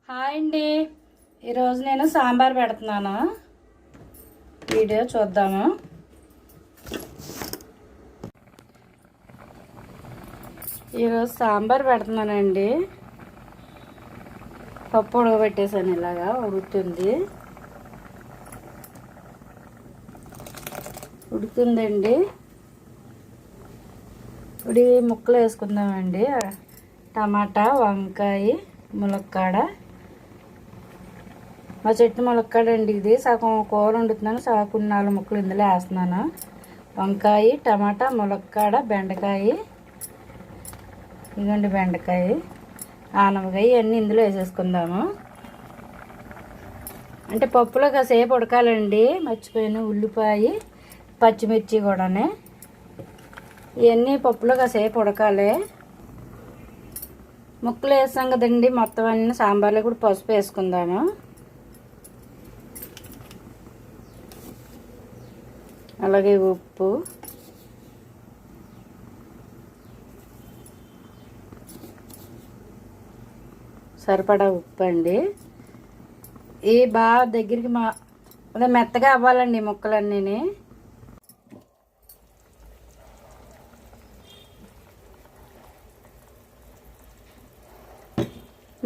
Hi అండి. ఈరోజు నేను సాంబార్ పెడుతున్నాను. వీడియో చూద్దాము. ఈరోజు సాంబార్ పెడుతున్నానండి. పప్పు ఉడకబెట్టేసాను, ఇలాగా ఉడుకుతుందండి. ఇప్పుడు ముక్కలు వేసుకుందామండి. టమాటా, వంకాయ, ములక్కాడ. మా చెట్టు ములక్కాడ అండి ఇది. సగం కూర వండుతున్నాను, సగం కొన్ని 4 ముక్కలు ఇందులో వేస్తున్నాను. వంకాయ, టమాటా, ములక్కాడ, బెండకాయ, ఇదిగోండి బెండకాయ, ఆనపకాయ ఇవన్నీ ఇందులో వేసేసుకుందాము. అంటే పప్పులో కాసేపు ఉడకాలండి. మర్చిపోయాను, ఉల్లిపాయ, పచ్చిమిర్చి కూడానే. ఇవన్నీ పప్పులో కాసేపు ఉడకాలి. ముక్కలు వేసాం కదండి, మొత్తం అన్నీ సాంబార్లో కూడా పసుపు వేసుకుందాము. అలాగే ఉప్పు, సరిపడా ఉప్పు అండి. ఇవి బాగా దగ్గరికి అదే మెత్తగా అవ్వాలండి ముక్కలన్నీ.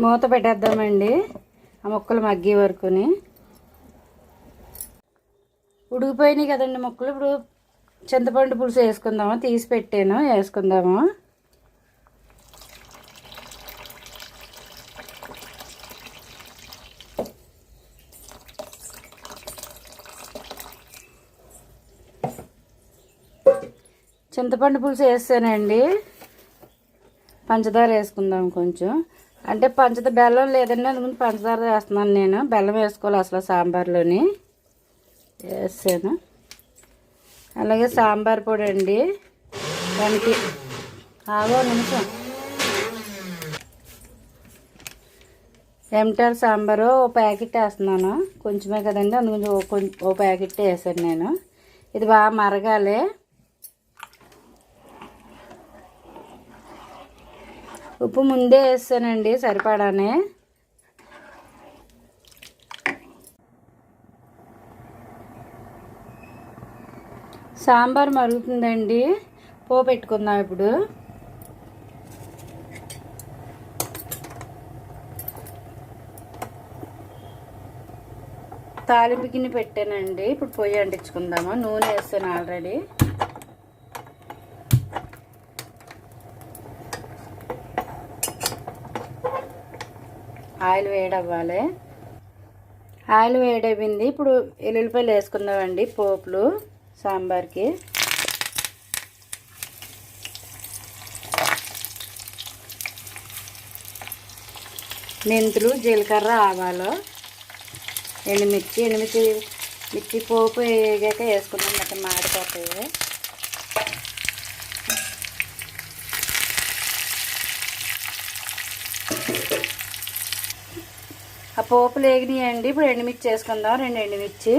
మూత పెట్టేద్దామండి ఆ ముక్కలు మగ్గే వరకుని. ఉడికిపోయినాయి కదండి ముక్కలు. ఇప్పుడు చింతపండు పులుసు వేసుకుందాము. తీసి పెట్టాను, వేసుకుందాము. చింతపండు పులుసు వేస్తానండి. పంచదార వేసుకుందాం కొంచెం. అంటే బెల్లం లేదండి, అందుకని పంచదార వేస్తున్నాను నేను. బెల్లం వేసుకోవాలి అసలు సాంబార్లోని. వేసాను. అలాగే సాంబార్ పొడి అండి. దానికి నిమిషం. ఎంటర్ సాంబారు ఓ ప్యాకెట్ వేస్తున్నాను. కొంచెమే కదండి, అందుకని ఓ ప్యాకెట్ వేసాను నేను. ఇది బాగా మరగాలి. ఉప్పు ముందే వేస్తానండి సరిపడానే. సాంబార్ మరుగుతుందండి. పోపు పెట్టుకుందాం ఇప్పుడు. తాలింపు గిన్నె పెట్టానండి. ఇప్పుడు పొయ్యి అంటించుకుందాము. నూనె వేస్తాను ఆల్రెడీ. ఆయిల్ వేడవ్వాలి. ఆయిల్ వేడైంది. ఇప్పుడు ఎల్లుల్లిపాయలు వేసుకుందామండి పోపులు సాంబార్కి. మెంతులు, జీలకర్ర, ఆవాలు, మిర్చి పోపు వేగాక వేసుకుందాం. మొత్తం మాడిపోతాయి. ఆ పోపులు వేగినాయండి. ఇప్పుడు ఎండుమిర్చి వేసుకుందాం. 2 ఎండుమిర్చి.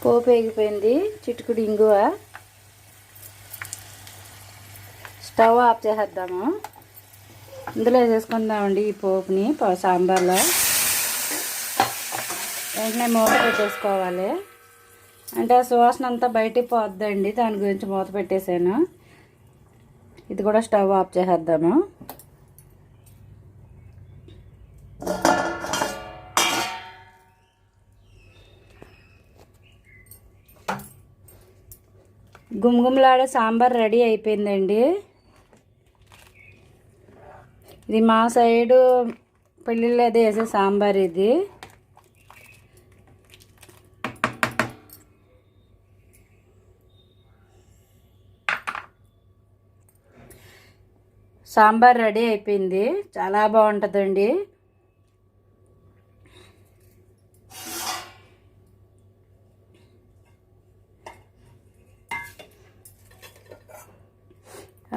పోపు వేగిపోయింది. చిటికుడు ఇంగువ. స్టవ్ ఆఫ్ చేసేద్దాము. ఇందులో వేసేసుకుందామండి ఈ పోపుని సాంబార్లో. వెంటనే మూత పెట్టేసుకోవాలి. అంటే ఆ సువాసన అంతా బయటికి పోద్దండి, దాని గురించి మూత పెట్టేసాను. ఇది కూడా స్టవ్ ఆఫ్ చేసేద్దాము. గుమగుమలాడే సాంబార్ రెడీ అయిపోయిందండి. ఇది మా సైడు పెళ్ళిళ్ళు అది వేసే సాంబార్ ఇది. సాంబార్ రెడీ అయిపోయింది. చాలా బాగుంటుందండి.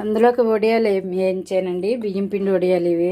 అందులోకి వడియాలు వేయించానండి. బియ్యం పిండి వడియాలు ఇవి.